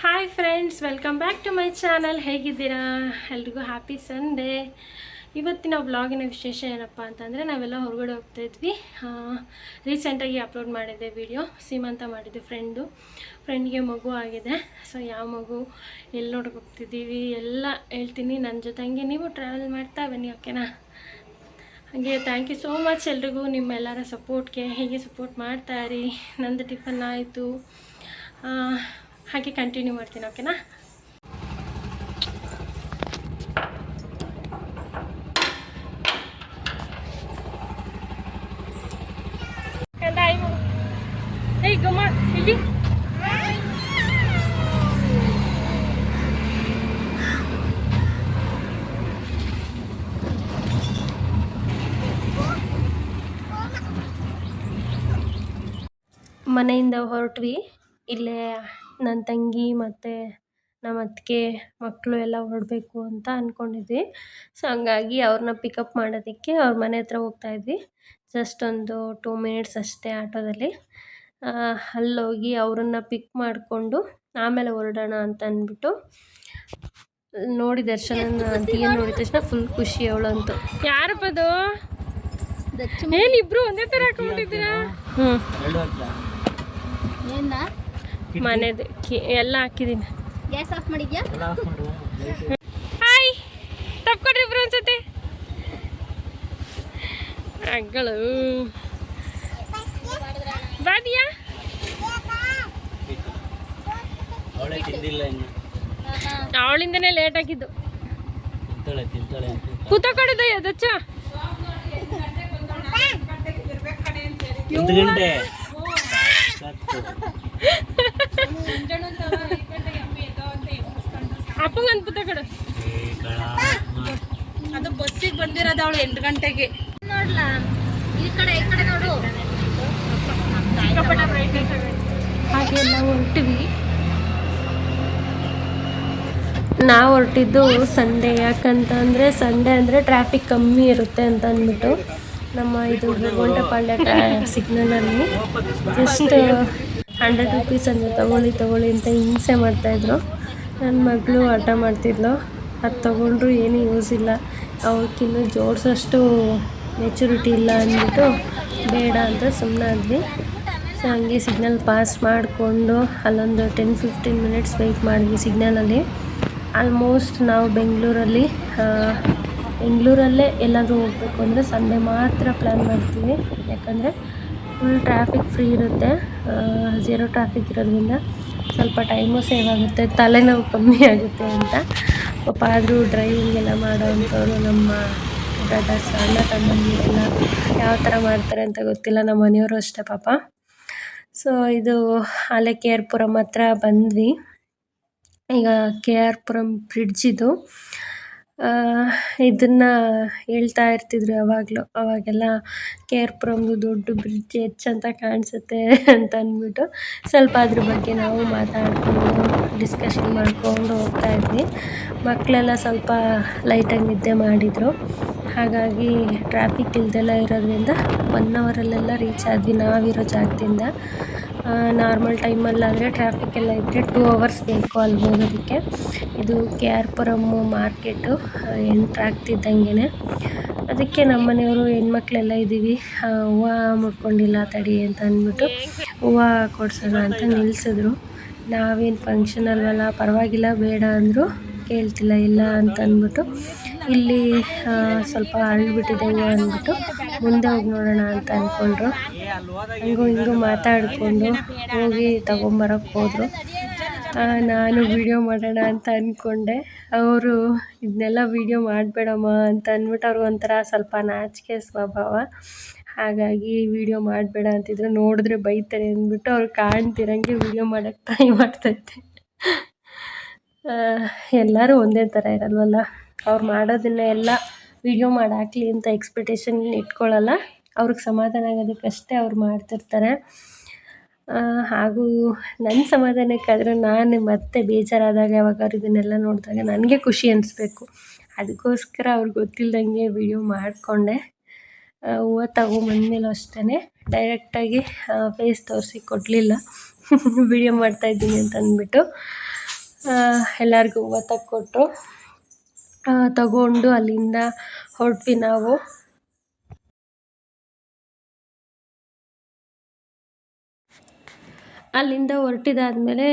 Hi friends, welcome back to my channel. ಹೇಗಿದ್ದೀರಾ? ಎಲ್ರಿಗೂ happy Sunday. ಇವತ್ತಿನ ವ್ಲಾಗಿನ ವಿಶೇಷ ಏನಪ್ಪ ಅಂತಂದರೆ, ನಾವೆಲ್ಲ ಹೊರಗಡೆ ಹೋಗ್ತಾಯಿದ್ವಿ. ರೀಸೆಂಟಾಗಿ ಅಪ್ಲೋಡ್ ಮಾಡಿದ್ದೆ ವಿಡಿಯೋ. ಸೀಮಂತ ಮಾಡಿದ್ದೆ ಫ್ರೆಂಡ್ಗೆ ಮಗು ಆಗಿದೆ. ಸೊ ಯಾವ ಮಗು, ಎಲ್ಲಿ ನೋಡೋಕೆ ಹೋಗ್ತಿದ್ದೀವಿ ಎಲ್ಲ ಹೇಳ್ತೀನಿ. ನನ್ನ ಜೊತೆ ಹಂಗೆ ನೀವು ಟ್ರಾವೆಲ್ ಮಾಡ್ತಾ ಬನ್ನಿ, ಓಕೆನಾ? ಹಾಗೆ ಥ್ಯಾಂಕ್ ಯು ಸೋ ಮಚ್ ಎಲ್ರಿಗೂ ನಿಮ್ಮೆಲ್ಲರ ಸಪೋರ್ಟ್ಗೆ. ಹೀಗೆ ಸಪೋರ್ಟ್ ಮಾಡ್ತಾಯಿರಿ. ನಂದು ಟಿಫನ್ ಆಯಿತು, ಹಾಗೆ ಕಂಟಿನ್ಯೂ ಮಾಡ್ತೀನಿ, ಓಕೆನಾ? ಗಮ್ಮ ಇಲ್ಲಿ ಮನೆಯಿಂದ ಹೊರಟ್ವಿ. ಇಲ್ಲೇ ನನ್ನ ತಂಗಿ ಮತ್ತು ನಮ್ಮ ಅತ್ತಿಗೆ ಮಕ್ಕಳು ಎಲ್ಲ ಹೊರಡಬೇಕು ಅಂತ ಅಂದ್ಕೊಂಡಿದ್ವಿ. ಸೊ ಹಂಗಾಗಿ ಅವ್ರನ್ನ ಪಿಕಪ್ ಮಾಡೋದಕ್ಕೆ ಅವ್ರ ಮನೆ ಹತ್ರ ಹೋಗ್ತಾಯಿದ್ವಿ. ಜಸ್ಟ್ ಒಂದು 2 ಮಿನಿಟ್ಸ್ ಅಷ್ಟೇ ಆಟೋದಲ್ಲಿ. ಅಲ್ಲೋಗಿ ಅವರನ್ನು ಪಿಕ್ ಮಾಡಿಕೊಂಡು ಆಮೇಲೆ ಹೊರಡೋಣ ಅಂತ ಅಂದ್ಬಿಟ್ಟು ನೋಡಿ ದರ್ಶನ ನೋಡಿದ ತಕ್ಷಣ ಫುಲ್ ಖುಷಿ ಅವಳಂತೂ. ಯಾರಪ್ಪದು? ಏನಿಬ್ರು ಒಂದೇ ಥರ ಹಾಕೊಂಡ್ಬಿಟ್ಟಿದ್ದೀರಾ? ಮನೆದು ಎಲ್ಲ ಹಾಕಿದ್ದೀನಿ. ಗ್ಯಾಸ್ ಆಫ್ ಮಾಡಿದ್ಯಾ? ಹಾಯ್, ತಪ್ಕೊಡ್ರಿ ಇಬ್ರು ಅನ್ಸುತ್ತೆ. ಅಗಳು ಬಾದಿಯಾ? ಅವಳಿಂದನೇ ಲೇಟ್ ಆಗಿದ್ದು. ಕೂತಕೊಡಿದ ಎದಚ್ಚ ಅಪ್ಪಂಗಂತ ಪುತ್ತ ಕಡೆ ಅದು ಬಸ್ಸಿಗೆ ಬಂದಿರೋದು ಅವಳು 8 ಗಂಟೆಗೆ. ನೋಡ್ಲಾ ಈ ಕಡೆ ನೋಡು. ಹಾಗೆ ಎಲ್ಲ ಹೊರಟಿವಿ. ನಾವು ಹೊರಟಿದ್ದು ಸಂಡೇ. ಯಾಕಂತಂದರೆ ಸಂಡೇ ಅಂದರೆ ಟ್ರಾಫಿಕ್ ಕಮ್ಮಿ ಇರುತ್ತೆ ಅಂತ ಅಂದ್ಬಿಟ್ಟು ನಮ್ಮ ಇದು ಗೋಂಟಪಾಳ್ಯ ಸಿಗ್ನಲಲ್ಲಿ ಜಸ್ಟ್ 100 ರುಪೀಸ್ ಅಂದರೆ ತಗೊಳ್ಳಿ ಅಂತ ಹಿಂಸೆ ಮಾಡ್ತಾಯಿದ್ರು. ನನ್ನ ಮಗಳು ಹಠ ಮಾಡ್ತಿದ್ಲು, ಅದು ತೊಗೊಂಡ್ರು ಏನೂ ಯೂಸ್ ಇಲ್ಲ, ಅವಕ್ಕಿನ್ನೂ ಜೋಡಿಸೋಷ್ಟು ಮೆಚುರಿಟಿ ಇಲ್ಲ ಅಂದ್ಬಿಟ್ಟು ಬೇಡ ಅಂತ ಸುಮ್ಮನಾದ್ವಿ. ಸೊ ಹಂಗೆ ಸಿಗ್ನಲ್ ಪಾಸ್ ಮಾಡಿಕೊಂಡು ಅಲ್ಲೊಂದು 10-15 ಮಿನಿಟ್ಸ್ ವೆಯ್ಟ್ ಮಾಡಿದ್ವಿ ಸಿಗ್ನಲಲ್ಲಿ. ಆಲ್ಮೋಸ್ಟ್ ನಾವು ಬೆಂಗಳೂರಲ್ಲೇ ಎಲ್ಲಾದರೂ ಹೋಗಬೇಕು ಅಂದರೆ ಸಂಡೇ ಮಾತ್ರ ಪ್ಲ್ಯಾನ್ ಮಾಡ್ತೀವಿ. ಯಾಕಂದರೆ ಫುಲ್ ಟ್ರಾಫಿಕ್ ಫ್ರೀ ಇರುತ್ತೆ. 0 ಟ್ರಾಫಿಕ್ ಇರೋದ್ರಿಂದ ಸ್ವಲ್ಪ ಟೈಮು ಸೇವ್ ಆಗುತ್ತೆ, ತಲೆನೋವು ಕಮ್ಮಿ ಆಗುತ್ತೆ ಅಂತ. ಪಾಪ ಆದರೂ ಡ್ರೈವಿಂಗ್ ಎಲ್ಲ ಮಾಡೋ ಅಂಥವ್ರು ನಮ್ಮ ಬ್ರದರ್ಸ್, ಅಣ್ಣ ತಮ್ಮಂದಿರೆಲ್ಲ ಯಾವ ಥರ ಮಾಡ್ತಾರೆ ಅಂತ ಗೊತ್ತಿಲ್ಲ. ನಮ್ಮ ಮನೆಯವರು ಅಷ್ಟೇ ಪಾಪ. ಸೊ ಇದು ಅಲ್ಲೇ ಕೆ ಆರ್ ಪುರಂ ಹತ್ರ ಬಂದ್ವಿ. ಈಗ ಕೆ ಆರ್ ಪುರಂ ಬ್ರಿಡ್ಜ್ ಇದು. ಇದನ್ನು ಹೇಳ್ತಾ ಇರ್ತಿದ್ರು ಯಾವಾಗಲೂ. ಅವಾಗೆಲ್ಲ ಕೆ ಆರ್ ಪುರಂದು ದೊಡ್ಡ ಬ್ರಿಡ್ಜ್ ಹೆಚ್ಚಂತ ಕಾಣಿಸುತ್ತೆ ಅಂತ ಅಂದ್ಬಿಟ್ಟು ಸ್ವಲ್ಪ ಅದ್ರ ಬಗ್ಗೆ ನಾವು ಮಾತಾಡಿಕೊಂಡು ಡಿಸ್ಕಷನ್ ಮಾಡಿಕೊಂಡು ಹೋಗ್ತಾಯಿದ್ವಿ. ಮಕ್ಕಳೆಲ್ಲ ಸ್ವಲ್ಪ ಲೈಟಾಗಿ ನಿದ್ದೆ ಮಾಡಿದರು. ಹಾಗಾಗಿ ಟ್ರಾಫಿಕ್ ಇಲ್ದೆಲ್ಲ ಇರೋದ್ರಿಂದ 1 ಅವರಲ್ಲೆಲ್ಲ ರೀಚ್ ಆದ್ವಿ ನಾವಿರೋ ಜಾಗದಿಂದ. ನಾರ್ಮಲ್ ಟೈಮಲ್ಲಾದರೆ ಟ್ರಾಫಿಕ್ ಎಲ್ಲ ಇದ್ದರೆ 2 ಅವರ್ಸ್ ಬೇಕು ಅಲ್ಲಿ ಹೋಗೋದಕ್ಕೆ. ಇದು K R Puram market entry ಆಗ್ತಿದ್ದಂಗೆ. ಅದಕ್ಕೆ ನಮ್ಮ ಮನೆಯವರು ಹೆಣ್ಮಕ್ಳೆಲ್ಲ ಇದ್ದೀವಿ, ಹೂವು ಮುಡ್ಕೊಂಡಿಲ್ಲ ತಡಿ ಅಂತ ಅಂದ್ಬಿಟ್ಟು ಹೂವು ಕೊಡ್ಸೋಣ ಅಂತ ನಿಲ್ಲಿಸಿದ್ರು. ನಾವೇನು ಫಂಕ್ಷನ್ ಅಲ್ವಲ್ಲ, ಪರವಾಗಿಲ್ಲ ಬೇಡ ಅಂದರು, ಕೇಳ್ತಿಲ್ಲ ಇಲ್ಲ ಅಂತ ಅಂದ್ಬಿಟ್ಟು ಇಲ್ಲಿ ಸ್ವಲ್ಪ ಅರಳ್ಬಿಟ್ಟಿದೆ ಹೂವು ಅಂದ್ಬಿಟ್ಟು ಮುಂದೆ ಹೋಗಿ ನೋಡೋಣ ಅಂತ ಅಂದ್ಕೊಂಡ್ರು. ಹಂಗೂ ಹಿಂಗೂ ಮಾತಾಡಿಕೊಂಡು ಹೋಗಿ ತಗೊಂಬರೋಕ್ಕೆ ಹೋದರು. ನಾನು ವೀಡಿಯೋ ಮಾಡೋಣ ಅಂತ ಅಂದ್ಕೊಂಡೆ. ಅವರು ಇದನ್ನೆಲ್ಲ ವೀಡಿಯೋ ಮಾಡಬೇಡಮ್ಮ ಅಂತ ಅಂದ್ಬಿಟ್ಟು ಅವ್ರಿಗೊಂಥರ ಸ್ವಲ್ಪ ನಾಚಿಕೆ ಸ್ವಭಾವ. ಹಾಗಾಗಿ ವೀಡಿಯೋ ಮಾಡಬೇಡ ಅಂತಿದ್ರು. ನೋಡಿದ್ರೆ ಬೈತಾರೆ ಅಂದ್ಬಿಟ್ಟು ಅವ್ರು ಕಾಣ್ತಿರಂಗೆ ವೀಡಿಯೋ ಮಾಡೋಕ್ಕೆ ಟ್ರೈ ಮಾಡ್ತೈತೆ. ಎಲ್ಲರೂ ಒಂದೇ ಥರ ಇರಲ್ವಲ್ಲ. ಅವ್ರು ಮಾಡೋದನ್ನ ಎಲ್ಲ ವೀಡಿಯೋ ಮಾಡಿ ಹಾಕಲಿ ಅಂತ ಎಕ್ಸ್ಪೆಕ್ಟೇಷನ್ ಇಟ್ಕೊಳ್ಳಲ್ಲ. ಅವ್ರಿಗೆ ಸಮಾಧಾನ ಆಗೋದಕ್ಕಷ್ಟೇ ಅವ್ರು ಮಾಡ್ತಿರ್ತಾರೆ. ಹಾಗೂ ನನ್ನ ಸಮಾಧಾನಕ್ಕಾದರೂ ನಾನು ಮತ್ತೆ ಬೇಜಾರಾದಾಗ ಯಾವಾಗಾದ್ರು ಇದನ್ನೆಲ್ಲ ನೋಡಿದಾಗ ನನಗೆ ಖುಷಿ ಅನಿಸ್ಬೇಕು. ಅದಕ್ಕೋಸ್ಕರ ಅವ್ರಿಗೆ ಗೊತ್ತಿಲ್ದಂಗೆ ವೀಡಿಯೋ ಮಾಡಿಕೊಂಡೆ. ಹೂವು ತಗೊಂಬಂದ್ಮೇಲೂ ಅಷ್ಟೇ ಡೈರೆಕ್ಟಾಗಿ ಫೇಸ್ ತೋರಿಸಿ ಕೊಡಲಿಲ್ಲ. ವೀಡಿಯೋ ಮಾಡ್ತಾಯಿದ್ದೀನಿ ಅಂತ ಅಂದ್ಬಿಟ್ಟು ಎಲ್ಲರಿಗೂ ಹೂವು ತಕ್ಕೊಟ್ರು. ತಗೊಂಡು ಅಲ್ಲಿಂದ ಹೊರಟ್ವಿ ನಾವು. ಅಲ್ಲಿಂದ ಹೊರಟಿದಾದ್ಮೇಲೆ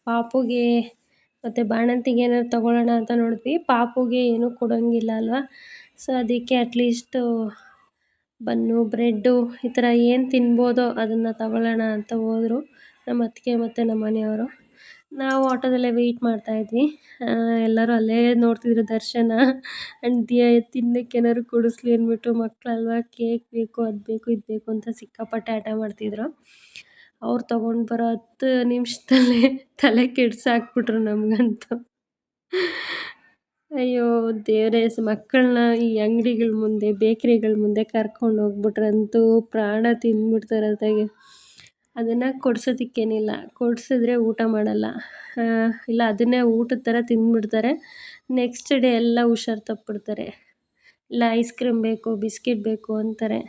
ಪಾಪುಗೆ ಮತ್ತು ಬಾಣಂತಿಗೆ ಏನಾದ್ರು ತೊಗೊಳ್ಳೋಣ ಅಂತ ನೋಡಿದ್ವಿ. ಪಾಪುಗೆ ಏನೂ ಕೊಡೋಂಗಿಲ್ಲ ಅಲ್ವಾ, ಸೊ ಅದಕ್ಕೆ ಅಟ್ಲೀಸ್ಟು ಬನ್ನು, ಬ್ರೆಡ್ಡು ಈ ಥರ ಏನು ತಿನ್ಬೋದೋ ಅದನ್ನು ತಗೊಳ್ಳೋಣ ಅಂತ ಹೋದ್ರು ನಮ್ಮ ಅತ್ತಿಗೆ ಮತ್ತು ನಮ್ಮ ಮನೆಯವರು. ನಾವು ಆಟೋದಲ್ಲೇ ವೆಯ್ಟ್ ಮಾಡ್ತಾಯಿದ್ವಿ. ಎಲ್ಲರೂ ಅಲ್ಲೇ ನೋಡ್ತಿದ್ರು ದರ್ಶನ. ಆ್ಯಂಡ್ ತಿನ್ನಕ್ಕೆ ಏನಾದ್ರು ಕೊಡಿಸ್ಲಿ ಅಂದ್ಬಿಟ್ಟು ಮಕ್ಕಳಲ್ವ, ಕೇಕ್ ಬೇಕು, ಅದು ಬೇಕು, ಇದು ಬೇಕು ಅಂತ ಸಿಕ್ಕಾಪಟ್ಟೆ ಹಠ ಮಾಡ್ತಿದ್ರು. ಅವ್ರು ತೊಗೊಂಡು ಬರೋ 10 ನಿಮಿಷದಲ್ಲೇ ತಲೆ ಕೆಡ್ಸಾಕ್ಬಿಟ್ರು ನಮಗಂತೂ. ಅಯ್ಯೋ ದೇವರೇ, ಮಕ್ಕಳನ್ನ ಈ ಅಂಗಡಿಗಳ ಮುಂದೆ, ಬೇಕ್ರಿಗಳ ಮುಂದೆ ಕರ್ಕೊಂಡು ಹೋಗ್ಬಿಟ್ರಂತೂ ಪ್ರಾಣ ತಿಂದ್ಬಿಡ್ತಾರೆ ಅದಾಗೆ. ಅದನ್ನು ಕೊಡ್ಸೋದಕ್ಕೇನಿಲ್ಲ, ಕೊಡಿಸಿದ್ರೆ ಊಟ ಮಾಡಲ್ಲ, ಇಲ್ಲ ಅದನ್ನೇ ಊಟದ ಥರ ತಿಂದ್ಬಿಡ್ತಾರೆ. ನೆಕ್ಸ್ಟ್ ಡೇ ಎಲ್ಲ ಹುಷಾರು ತಪ್ಪಿಬಿಡ್ತಾರೆ. ಇಲ್ಲ ಐಸ್ ಕ್ರೀಮ್ ಬೇಕು, ಬಿಸ್ಕೆಟ್ ಬೇಕು ಅಂತಾರೆ.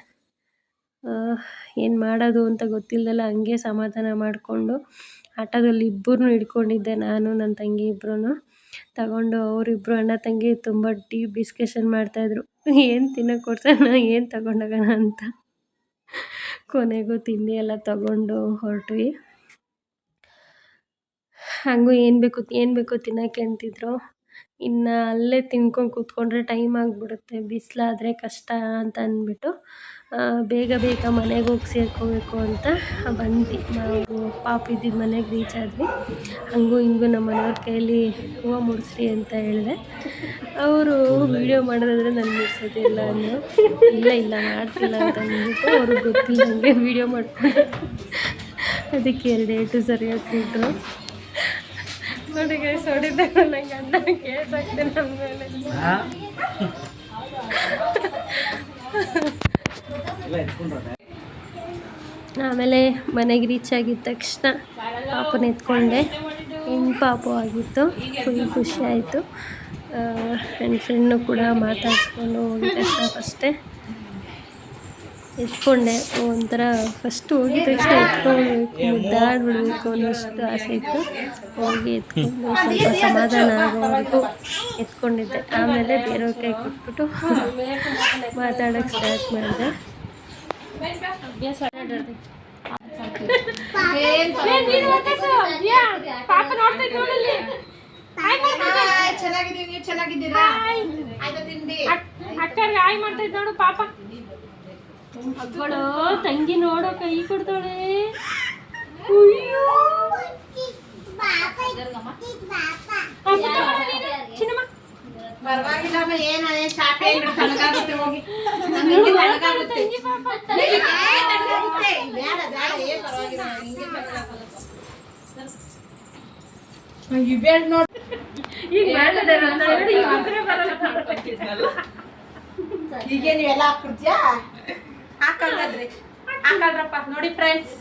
ಏನು ಮಾಡೋದು ಅಂತ ಗೊತ್ತಿಲ್ಲದಲ್ಲ ಹಂಗೆ ಸಮಾಧಾನ ಮಾಡಿಕೊಂಡು ಆಟೋದಲ್ಲಿ ಇಬ್ಬರನ್ನೂ ಹಿಡ್ಕೊಂಡಿದ್ದೆ, ನಾನು ನನ್ನ ತಂಗಿ ಇಬ್ಬರೂ ತಗೊಂಡು. ಅವರಿಬ್ಬರು ಅಣ್ಣ ತಂಗಿ ತುಂಬ ಡೀಪ್ ಡಿಸ್ಕಷನ್ ಮಾಡ್ತಾಯಿದ್ರು, ಏನು ತಿನ್ನೋಕೆ ಕೊಡ್ಸೋಣ, ಏನು ತಗೊಂಡೋಗೋಣ ಅಂತ. ಕೊನೆಗೂ ತಿಂಡಿ ಎಲ್ಲ ತಗೊಂಡು ಹೊರಟ್ವಿ. ಹಾಗೂ ಏನು ಬೇಕು ತಿನ್ನೋಕ್ಕೆ ಅಂತಿದ್ರು. ಇನ್ನು ಅಲ್ಲೇ ತಿನ್ಕೊಂಡು ಕೂತ್ಕೊಂಡ್ರೆ ಟೈಮ್ ಆಗಿಬಿಡುತ್ತೆ, ಬಿಸಿಲಾದರೆ ಕಷ್ಟ ಅಂತ ಅಂದ್ಬಿಟ್ಟು ಬೇಗ ಮನೆಗೆ ಹೋಗಿ ಸೇರ್ಕೋಬೇಕು ಅಂತ ಬಂದ್ವಿ. ನಾವು ಪಾಪು ಇದ್ದಿದ್ದ ಮನೆಗೆ ರೀಚ್ ಆದ್ವಿ. ಹಂಗೂ ಹಿಂಗೂ ನಮ್ಮ ಮನೆಯವ್ರ ಕೈಯಲ್ಲಿ ಹೂವು ಮುಡಿಸ್ರಿ ಅಂತ ಹೇಳಿದೆ. ಅವರು ವೀಡಿಯೋ ಮಾಡೋದಾದರೆ ನಾನು ಮುಡ್ಸೋದಿಲ್ಲ ಅಂದರು. ಇಲ್ಲ ಮಾಡ್ತಿಲ್ಲ ಅಂತ ಅಂದ್ಬಿಟ್ಟು ಅವ್ರಿಗೆ ಗೊತ್ತಿಲ್ಲದಂಗೆ ವೀಡಿಯೋ ಮಾಡ್ಕೊಂಡು ಅದಕ್ಕೆ 2 ಏಟು ಸರಿಯಾಗಿ ಕೊಟ್ಟರು. ನೋಡಿ ಗೈಸ್, ಹೊಡಿತಾರೆ ನಂಗೆ ಗಂಡ ಕೇಸ್ ಆಗ್ತದೆ ನಮ್ಮ ಮೇಲೆ. ಆಮೇಲೆ ಮನೆಗೆ ರೀಚ್ ಆಗಿದ್ದ ತಕ್ಷಣ ಪಾಪನ ಎತ್ಕೊಂಡೆ. ಹೆಣ್ಣು ಪಾಪು ಆಗಿತ್ತು, ಫುಲ್ ಖುಷಿ ಆಯಿತು. ನನ್ನ ಫ್ರೆಂಡ್ನು ಕೂಡ ಮಾತಾಡಿಸ್ಕೊಂಡು ಹೋಗಿದ ತಕ್ಷಣ ಫಸ್ಟೇ ಎತ್ಕೊಂಡೆ. ಒಂಥರ ಫಸ್ಟ್ ಹೋಗಿದ ತಕ್ಷಣ ಎತ್ಕೊಳ್ಬೇಕು, ಮುದ್ದಾಡ್ಬಿಡ್ಬೇಕು ಅನ್ನೋಷ್ಟು ಆಸೆ ಇತ್ತು. ಹೋಗಿ ಎತ್ಕೊಂಡು ಸ್ವಲ್ಪ ಸಮಾಧಾನ ಆಗೋವರೆಗೂ ಎತ್ಕೊಂಡಿದ್ದೆ. ಆಮೇಲೆ ಬೇರೆಯವ್ರ ಕೈ ಕೊಟ್ಬಿಟ್ಟು ಮಾತಾಡೋಕ್ಕೆ ಸ್ಟಾರ್ಟ್ ಮಾಡಿದೆ. ನೋಡು ಪಾಪ, ಅಕ್ಕಳು ತಂಗಿ ನೋಡೋ ಕೈ ಕೊಡ್ತಾಳೆ. ಈಗ ನೀವೆಲ್ಲ ಹಾಕ್ಬಿಡ್ತೀಯಾ? ಹಾಕಲ್ರಪ್ಪ. ನೋಡಿ ಫ್ರೆಂಡ್ಸ್,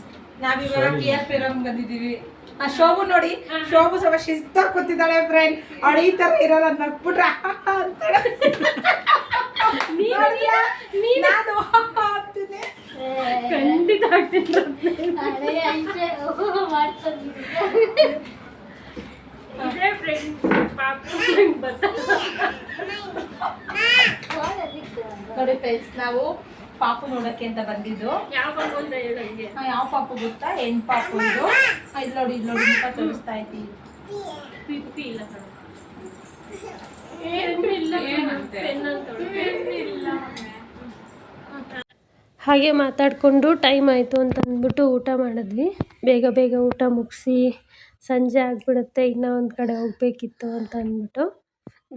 ನಾವಿವಾಗ KRP ಬಂದಿದ್ದೀವಿ. ಆ ಶೋಭು ನೋಡಿ, ಶೋಭು ಸ್ವಲ್ಪ ಶಿಸ್ತಾಗಿ ಕೂತಿದ್ದಾಳೆ ಫ್ರೆಂಡ್. ಅವಳು ಈ ತರ ಇರಲ್ಲ, ನಗ್ಬಿಟ್ರೆ ಅಂತಾಳೆ. ಖಂಡಿತ ನೋಡಿ ಫ್ರೆಂಡ್ಸ್, ನಾವು ಪಾಪು ನೋಡಕ್ಕೆ ಅಂತ ಬಂದಿದ್ದು. ಯಾವ ಪಾಪು ಗೊತ್ತಾ? ಹೆಣ್ಣು ಪಾಪು ಇದು. ಇದು ನೋಡಿ ಮುಖ ತೋರಿಸ್ತಾ ಇದ್ದೀವಿ. ಹಾಗೆ ಮಾತಾಡಿಕೊಂಡು ಟೈಮ್ ಆಯಿತು ಅಂತ ಅಂದ್ಬಿಟ್ಟು ಊಟ ಮಾಡಿದ್ವಿ. ಬೇಗ ಊಟ ಮುಗಿಸಿ ಸಂಜೆ ಆಗಿಬಿಡುತ್ತೆ, ಇನ್ನೂ ಒಂದು ಕಡೆ ಹೋಗಬೇಕಿತ್ತು ಅಂತ ಅಂದ್ಬಿಟ್ಟು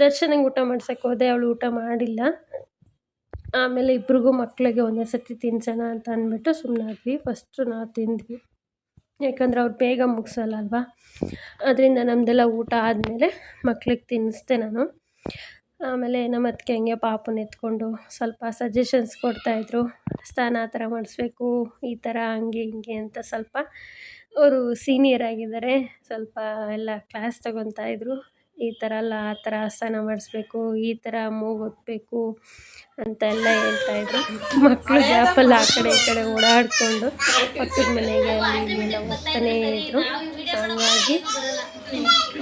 ದರ್ಶನಂಗೆ ಊಟ ಮಾಡ್ಸೋಕ್ಕೆ ಹೋದೆ. ಅವಳು ಊಟ ಮಾಡಿಲ್ಲ. ಆಮೇಲೆ ಇಬ್ರಿಗೂ ಮಕ್ಕಳಿಗೆ ಒಂದೇ ಸರ್ತಿ ತಿನ್ಸೋಣ ಅಂತ ಅಂದ್ಬಿಟ್ಟು ಸುಮ್ಮನಾದ್ವಿ. ಫಸ್ಟು ನಾವು ತಿಂದ್ವಿ, ಯಾಕಂದರೆ ಅವ್ರು ಬೇಗ ಮುಗಿಸಲ್ಲ ಅಲ್ವಾ. ಅದರಿಂದ ನಮ್ಮದೆಲ್ಲ ಊಟ ಆದಮೇಲೆ ಮಕ್ಳಿಗೆ ತಿನ್ನಿಸ್ದೆ ನಾನು. ಆಮೇಲೆ ನಮ್ಮ ಅತ್ತಿಗೆ ಹಂಗೆ ಪಾಪನ ಎತ್ಕೊಂಡು ಸ್ವಲ್ಪ ಸಜೆಷನ್ಸ್ ಕೊಡ್ತಾಯಿದ್ರು. ಸ್ನಾನ ಆ ಥರ ಮಾಡಿಸ್ಬೇಕು, ಈ ಥರ ಹಂಗೆ ಹಿಂಗೆ ಅಂತ. ಸ್ವಲ್ಪ ಅವರು ಸೀನಿಯರ್ ಆಗಿದ್ದಾರೆ, ಸ್ವಲ್ಪ ಎಲ್ಲ ಕ್ಲಾಸ್ ತಗೊತಾಯಿದ್ರು. ಈ ಥರ ಅಲ್ಲ, ಆ ಥರ ಸ್ನಾನ ಮಾಡಿಸ್ಬೇಕು, ಈ ಥರ ಮೂಗೊತ್ತಬೇಕು ಅಂತ ಎಲ್ಲ ಹೇಳ್ತಾಯಿದ್ರು. ಮಕ್ಕಳು ಗ್ಯಾಪಲ್ಲಿ ಆ ಕಡೆ ಈ ಕಡೆ ಓಡಾಡಿಕೊಂಡು ಪಕ್ಕದ ಮನೆಗೆ ಅಲ್ಲಿ ಎಲ್ಲ ಹೋಗ್ತಾನೇ ಇದ್ರು. ಹಂಗಾಗಿ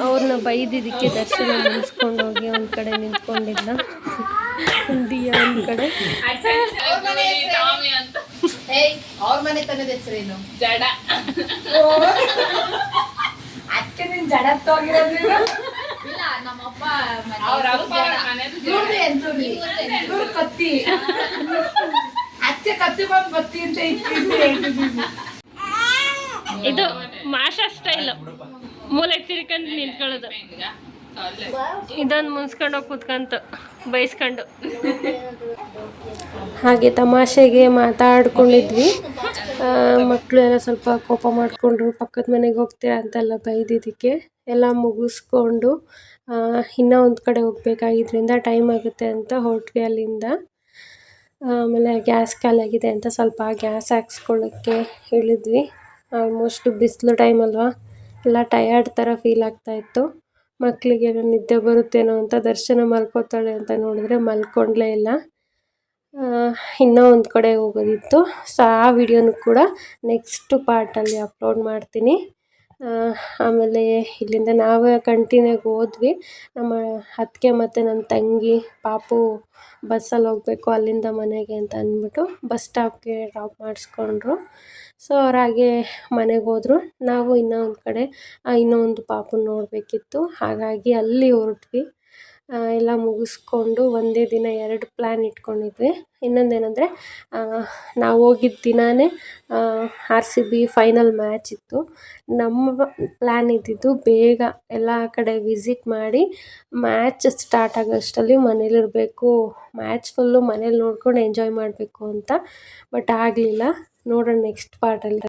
ಅವ್ರನ್ನ ಬೈದಿದ್ದಕ್ಕೆ ದರ್ಶನ ಮುಗಿಸ್ಕೊಂಡು ಹೋಗಿ ಒಂದು ಕಡೆ ನಿಂತ್ಕೊಂಡಿದ್ದ, ದಿಯಾ ಒಂದು ಕಡೆ. ಅವ್ರ ಮನೆ ತನ್ನದ ಹೆಸರೇನು? ಜಡ. ಅಕ್ಕೆ ನಿನ್ ಜಡ ತೋಗಿರೋದು. ಇಲ್ಲ, ನಮ್ಮಪ್ಪ ಕತ್ತಿ ಅತ್ತೆ ಕತ್ತಿ ಬಂದು ಬತ್ತಿ ಅಂತ ಹೇಳ್ತಿದ್ದೀನಿ. ಇದು ಮಾಷಾ ಸ್ಟೈಲ್, ಮೂಲೆ ತಿರ್ಕೊಂಡು ನಿಂತ್ಕೊಳ್ಳೋದು. ಇದೊಂದು ಮುನ್ಸ್ಕೊಂಡು ಹೋಗಿ ಕೂತ್ಕೊಂತು ಬೈಸ್ಕೊಂಡು. ಹಾಗೆ ತಮಾಷೆಗೆ ಮಾತಾಡ್ಕೊಂಡಿದ್ವಿ. ಮಕ್ಕಳು ಎಲ್ಲ ಸ್ವಲ್ಪ ಕೋಪ ಮಾಡಿಕೊಂಡ್ರು, ಪಕ್ಕದ ಮನೆಗೆ ಹೋಗ್ತೀರಾ ಅಂತೆಲ್ಲ ಬೈದಿದ್ದಕ್ಕೆ. ಎಲ್ಲ ಮುಗಿಸ್ಕೊಂಡು ಇನ್ನೂ ಒಂದು ಕಡೆ ಹೋಗ್ಬೇಕಾಗಿದ್ರಿಂದ ಟೈಮ್ ಆಗುತ್ತೆ ಅಂತ ಹೊರಟ್ವಿ ಅಲ್ಲಿಂದ. ಆಮೇಲೆ ಗ್ಯಾಸ್ ಖಾಲಿಯಾಗಿದೆ ಅಂತ ಸ್ವಲ್ಪ ಗ್ಯಾಸ್ ಹಾಕ್ಸ್ಕೊಳ್ಳೋಕ್ಕೆ ಹೇಳಿದ್ವಿ. ಆಲ್ಮೋಸ್ಟ್ ಬಿಸಿಲು ಟೈಮ್ ಅಲ್ವಾ, ಎಲ್ಲ ಟಯರ್ಡ್ ಥರ ಫೀಲ್ ಆಗ್ತಾಯಿತ್ತು. ಮಕ್ಕಳಿಗೆಲ್ಲ ನಿದ್ದೆ ಬರುತ್ತೇನೋ ಅಂತ ದರ್ಶನ ಮಲ್ಕೋತಾಳೆ ಅಂತ ನೋಡಿದ್ರೆ ಮಲ್ಕೊಂಡ್ಲೇ ಇಲ್ಲ. ಇನ್ನೂ ಒಂದು ಕಡೆ ಹೋಗೋದಿತ್ತು. ಸೊ ಆ ವಿಡಿಯೋನು ಕೂಡ ನೆಕ್ಸ್ಟ್ ಪಾರ್ಟಲ್ಲಿ ಅಪ್ಲೋಡ್ ಮಾಡ್ತೀನಿ. ಆಮೇಲೆ ಇಲ್ಲಿಂದ ನಾವೇ ಕಂಟಿನ್ಯೂಗಿ ಹೋದ್ವಿ. ನಮ್ಮ ಅತ್ತಿಗೆ ಮತ್ತು ನನ್ನ ತಂಗಿ ಪಾಪು ಬಸ್ಸಲ್ಲಿ ಹೋಗಬೇಕು ಅಲ್ಲಿಂದ ಮನೆಗೆ ಅಂತ ಅಂದ್ಬಿಟ್ಟು ಬಸ್ ಸ್ಟಾಪ್ಗೆ ಡ್ರಾಪ್ ಮಾಡಿಸ್ಕೊಂಡ್ರು. ಸೊ ಅವ್ರು ಹಾಗೆ ಮನೆಗೆ ಹೋದರು. ನಾವು ಇನ್ನೂ ಒಂದು ಕಡೆ ಇನ್ನೂ ಒಂದು ಪಾಪುನ ನೋಡಬೇಕಿತ್ತು, ಹಾಗಾಗಿ ಅಲ್ಲಿ ಹೊರಟ್ವಿ. ಎಲ್ಲ ಮುಗಿಸ್ಕೊಂಡು ಒಂದೇ ದಿನ 2 ಪ್ಲ್ಯಾನ್ ಇಟ್ಕೊಂಡಿದ್ವಿ. ಇನ್ನೊಂದೇನೆಂದರೆ, ನಾವು ಹೋಗಿದ್ದ ದಿನಾನೇ RCB ಫೈನಲ್ ಮ್ಯಾಚ್ ಇತ್ತು. ನಮ್ಮ ಪ್ಲ್ಯಾನ್ ಇದ್ದಿದ್ದು ಬೇಗ ಎಲ್ಲ ಕಡೆ ವಿಸಿಟ್ ಮಾಡಿ ಮ್ಯಾಚ್ ಸ್ಟಾರ್ಟ್ ಆಗೋಷ್ಟರಲ್ಲಿ ಮನೇಲಿರಬೇಕು, ಮ್ಯಾಚ್ ಫುಲ್ಲು ಮನೇಲಿ ನೋಡ್ಕೊಂಡು ಎಂಜಾಯ್ ಮಾಡಬೇಕು ಅಂತ. ಬಟ್ ಆಗಲಿಲ್ಲ. ನೋಡೋಣ ನೆಕ್ಸ್ಟ್ ಪಾರ್ಟಲ್ಲಿ.